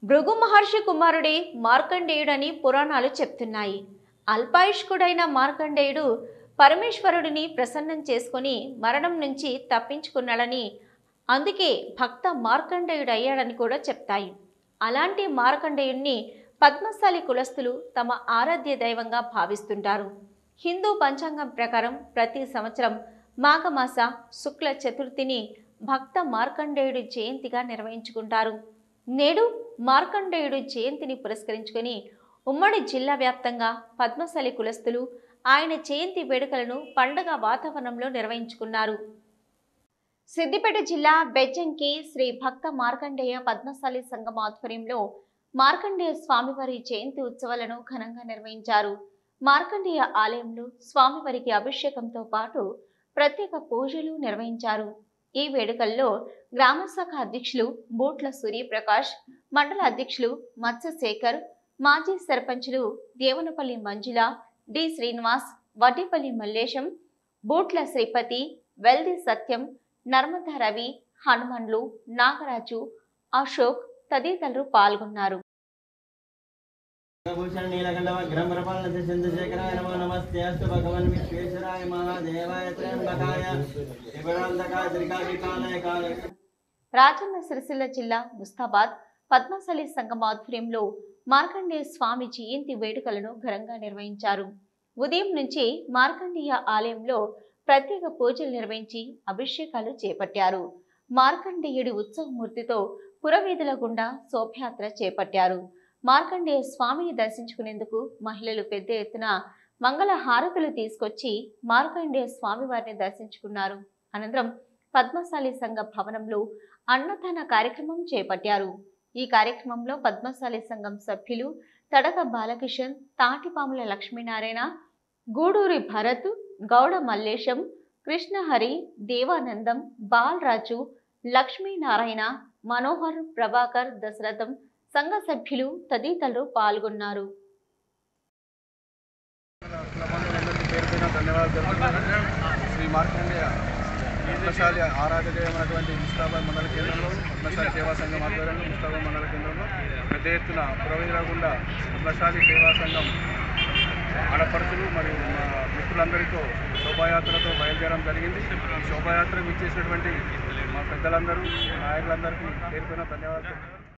భృగు మహర్షి కుమారుడే మార్కండేయుడని పురాణాలు చెప్తున్నాయి. అల్పాయుష్కుడైన మార్కండేయుడు పరమేశ్వరుడిని ప్రసన్నం చేసుకుని మరణం నుంచి తప్పించుకున్నాడని, అందుకే భక్త మార్కండేయుడయ్యాడని కూడా చెప్తాయి. అలాంటి మార్కండేయుణ్ణి పద్మశాలి కులస్తులు తమ ఆరాధ్య దైవంగా భావిస్తుంటారు. హిందూ పంచాంగం ప్రకారం ప్రతి సంవత్సరం మాఘమాస శుక్ల చతుర్థిని భక్త మార్కండేయుడి జయంతిగా నిర్వహించుకుంటారు. నేడు మార్కండేయుడు జయంతిని పురస్కరించుకొని ఉమ్మడి జిల్లా వ్యాప్తంగా పద్మశాలి కులస్తులు ఆయన జయంతి వేడుకలను పండగ వాతావరణంలో నిర్వహించుకున్నారు. సిద్దిపేట జిల్లా బెజ్జంకి శ్రీ భక్త మార్కండేయ పద్మశాలి సంఘం ఆధ్వర్యంలో మార్కండేయ స్వామివారి జయంతి ఉత్సవాలను ఘనంగా నిర్వహించారు. మార్కండేయ ఆలయంలో స్వామివారికి అభిషేకంతో పాటు ప్రత్యేక పూజలు నిర్వహించారు. ఈ వేడుకల్లో గ్రామశాఖ అధ్యక్షులు బూట్ల సూర్యప్రకాష్, మండల అధ్యక్షులు మత్స్యశేఖర్, మాజీ సర్పంచులు దేవనపల్లి మంజుల, డి శ్రీనివాస్, వడ్డీపల్లి మల్లేశం, బూట్ల శ్రీపతి, వెల్ది సత్యం, నర్మదా రవి, హనుమన్లు, నాగరాజు, అశోక్ తదితరులు పాల్గొన్నారు. రాజన్న సిరిసిల్ల జిల్లా ముస్తాబాద్ పద్మశాలి సంఘం ఆధ్వర్యంలో మార్కండేయ స్వామి జయంతి వేడుకలను ఘనంగా నిర్వహించారు. ఉదయం నుంచి మార్కండేయ ఆలయంలో ప్రత్యేక పూజలు నిర్వహించి అభిషేకాలు చేపట్టారు. మార్కండేయుడి ఉత్సవమూర్తితో పురవీధుల గుండా శోభయాత్ర చేపట్టారు. మార్కండేయ స్వామిని దర్శించుకునేందుకు మహిళలు పెద్ద ఎత్తున మంగళ హారతులు తీసుకొచ్చి మార్కండేయ స్వామి వారిని దర్శించుకున్నారు. అనంతరం పద్మశాలి సంఘ భవనంలో అన్నదాన కార్యక్రమం చేపట్టారు. ఈ కార్యక్రమంలో పద్మశాలి సంఘం సభ్యులు తడక బాలకిషన్, తాటిపాముల లక్ష్మీనారాయణ, గూడూరి భరత్, గౌడ మల్లేశం, కృష్ణహరి, దేవానందం, బాలరాజు, లక్ష్మీనారాయణ, మనోహర్, ప్రభాకర్, దశరథం సంఘ సభ్యులు తదితరులు పాల్గొన్నారు. శ్రీ మార్కండేయ పద్మశాలి ఆరాధనమైనటువంటి ముస్తాబాద్ మండల కేంద్రంలో పద్మశాలి సేవా సంఘం ఆధ్వర్యంలో ముస్తాబాద్ మండల కేంద్రంలో పెద్ద ఎత్తున పురవీధులగుండా పద్మశాలి సేవా సంఘం ఆడపడుచులు మరియు మా మిత్రులందరితో శోభాయాత్రతో బయలుదేరడం జరిగింది. ఈ శోభాయాత్రకు ఇచ్చేసినటువంటి మా పెద్దలందరూ నాయకులందరికీ పేరుపైన ధన్యవాదాలు.